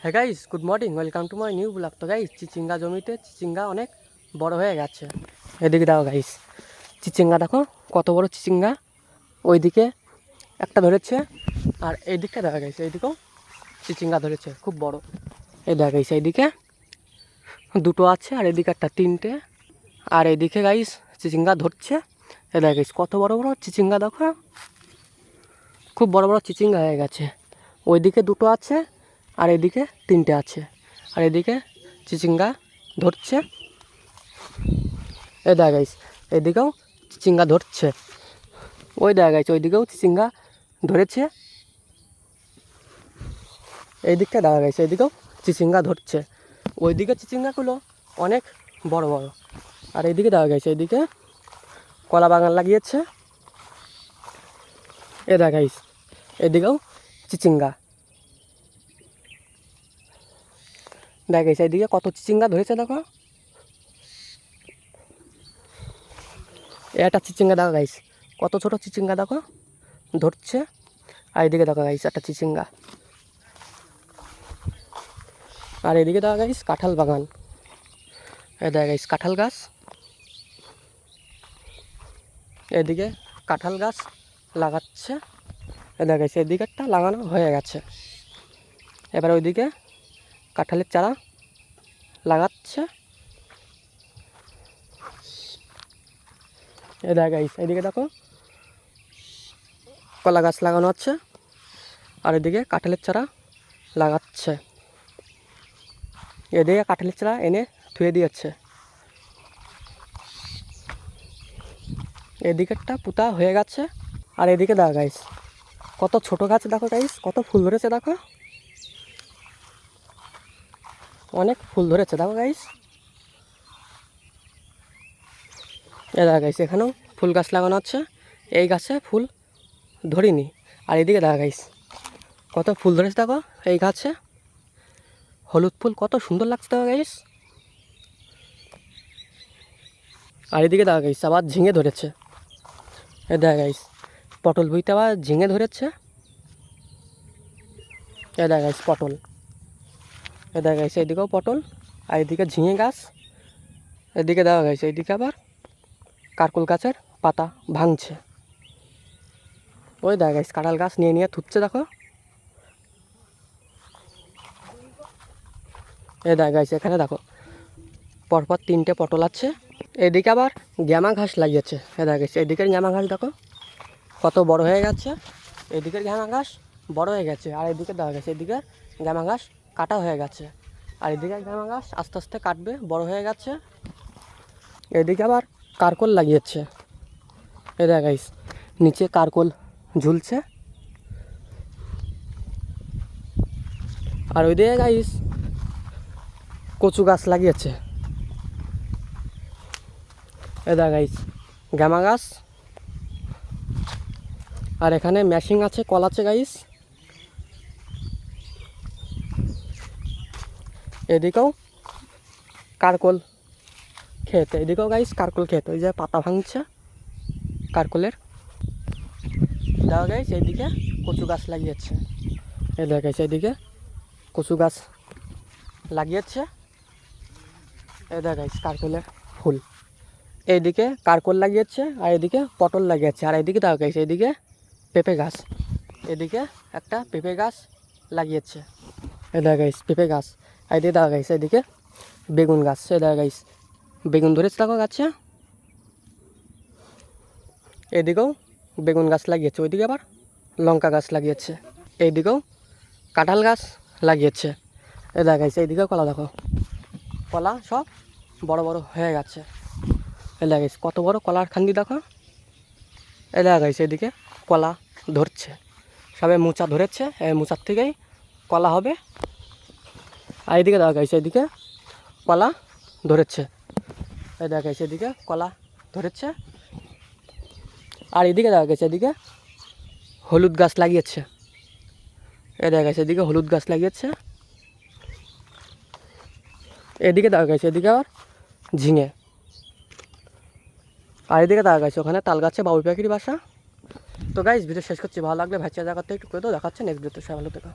হ্যাঁ guys, good morning, welcome to my new blog. তো guys, চিচিঙ্গা জমিতে চিচিঙ্গা অনেক বড় হয়ে গেছে। এদিকে দাও গাইস, চিচিঙ্গা দেখো কত বড় চিচিঙ্গা। ওইদিকে একটা ধরেছে, আর এই দিকটা দেখা গেছে, এইদিকেও চিচিঙ্গা ধরেছে খুব বড়। এই দেখা গেছে এইদিকে দুটো আছে, আর এদিকে একটা তিনটে, আর এইদিকে গাইস চিচিঙ্গা ধরছে। এ দেখা গেছে কত বড় বড় চিচিঙ্গা, দেখো খুব বড় বড় চিচিঙ্গা হয়ে গেছে। ওইদিকে দুটো আছে, আর এদিকে তিনটে আছে, আর এদিকে চিচিঙ্গা ধরছে। এ দেখা গাইস, এদিকেও চিচিঙ্গা ধরছে। ওই দেখা গাইছে ওইদিকেও চিচিঙ্গা ধরেছে। এই দিকটা দেখা গেছে, এদিকেও চিচিঙ্গা ধরছে। ওইদিকে চিচিঙ্গাগুলো অনেক বড় বড়। আর এইদিকে দেখা গেছে, এইদিকে কলা বাগান লাগিয়েছে। এ দেখা গাইস, এদিকেও চিচিঙ্গা দেখা গেছে। এইদিকে কত চিচিঙ্গা ধরেছে দেখো। একটা চিচিঙ্গা দেখো গাইস, কত ছোট চিচিঙ্গা দেখো ধরছে। আর এদিকে দেখো গাইস একটা চিচিঙ্গা। আর এদিকে দেখো গাইস কাঁঠাল বাগান। এ দেখা গাইস কাঁঠাল গাছ। এদিকে কাঁঠাল গাছ লাগাচ্ছে। এ দেখা গাইস এদিকে একটা লাগানো হয়ে গেছে। এবার ওইদিকে কাঁঠালের চারা লাগাচ্ছে। এ দেখা গাইস এদিকে দেখো কলা গাছ লাগানো হচ্ছে, আর এদিকে কাঁঠালের চারা লাগাচ্ছে। এদিকে কাঁঠালের চারা এনে ধুয়ে দিয়েছে। এদিকেরটা পুতা হয়ে গেছে। আর এদিকে দেখো গাইস কত ছোট গাছ দেখো গাইস, কত ফুল ধরেছে দেখো, অনেক ফুল ধরেছে দেখো গাইস। এ দেখা গাইস এখানেও ফুল গাছ লাগানো আছে, এই গাছে ফুল ধরিনি। আর এদিকে দেখা গাইস কত ফুল ধরেছে দেখো এই গাছে, হলুদ ফুল কত সুন্দর লাগছে দেখো গাইস। আর এদিকে দেখা গাইস আবার ঝিঙে ধরেছে। এ দেখা গাইস পটল বইতে আবার ঝিঙে ধরেছে। এ দেখা গাইস পটল। এ দেখা গাইস এদিকেও পটল, আর এদিকে ঝিঙে গাছ। এদিকে দেখা গাইস এইদিকে আবার কারকুল গাছের পাতা ভাঙছে। ওই দেখা গাইস কাঁঠাল গাছ নিয়ে নিয়ে থুচ্ছে দেখো। এ দেখা গাইস এখানে দেখো পরপর তিনটে পটল আছে। এদিকে আবার গ্যামা ঘাস লাগিয়েছে। এ দেখা গেছে এদিকের গ্যামা ঘাস দেখো কত বড় হয়ে গেছে। এদিকের গ্যামা ঘাস বড় হয়ে গেছে, আর এদিকে দেখা গেছে এদিকে গ্যামা ঘাস কাটা হয়ে গেছে। আর এদিকে গ্যামা ঘাস আস্তে আস্তে কাটবে, বড় হয়ে গেছে। এদিকে আবার কারকোল লাগিয়েছে। এ দেখা গাইস নিচে কারকোল ঝুলছে। আর ওইদিকে গাইস কচু গাছ লাগিয়েছে। এ দেখা গাইস গ্যামা গাছ। আর এখানে মেশিং আছে, কল আছে গাইস। এদিকেও কারকোল ক্ষেত, এদিকেও গাইস কারকোল ক্ষেত। ওই যে পাতা ভাঙছে কারকোলের। দেখা গাইস এইদিকে কচু গাছ লাগিয়েছে। এই দেখা গাইস এইদিকে কচু গাছ লাগিয়েছে। এই দেখা গাইস কারকোলের ফুল। এইদিকে কারকোল লাগিয়েছে, আর এদিকে পটল লাগিয়েছে। আর এদিকে দেখা গাইস এইদিকে পেঁপে গাছ। এদিকে একটা পেঁপে গাছ লাগিয়েছে। এই দেখা গাইস পেঁপে গাছ। আর এদিকে দেখা গাইস এদিকে বেগুন গাছ। এই দেখা গাইস বেগুন ধরেছে দেখো গাছে। এদিকেও বেগুন গাছ লাগিয়েছে, ওইদিকে আবার লঙ্কা গাছ লাগিয়েছে। এইদিকেও কাঁঠাল গাছ লাগিয়েছে। এ দেখা গাইছে এইদিকেও কলা দেখো, কলা সব বড় বড় হয়ে গেছে। এ দেখা গাইছে কত বড় কলার খান্দি দেখো। এ দেখা গাইছে এদিকে কলা ধরছে, সবে মোচা ধরেছে, এই মোচার থেকেই কলা হবে। আর এদিকে দেখা গাইছে এদিকে কলা ধরেছে। এই দেখা গাইছে এদিকে কলা ধরেছে। আর এদিকে দেখা গেছে এদিকে হলুদ গাছ লাগিয়েছে। এ দেখা গেছে এদিকে হলুদ গাছ লাগিয়েছে। এদিকে দেখা গেছে এদিকে আবার ঝিঙে। আর এদিকে দেখা গেছে ওখানে তাল গাছে বাবুই পাখির বাসা। তো গাইস ভিডিও শেষ করছি, ভালো লাগলে ভাই চ্যানেল করতে একটু করে দেখাচ্ছে নেক্সট ভিডিওতে। সবাই ভালো থেকো।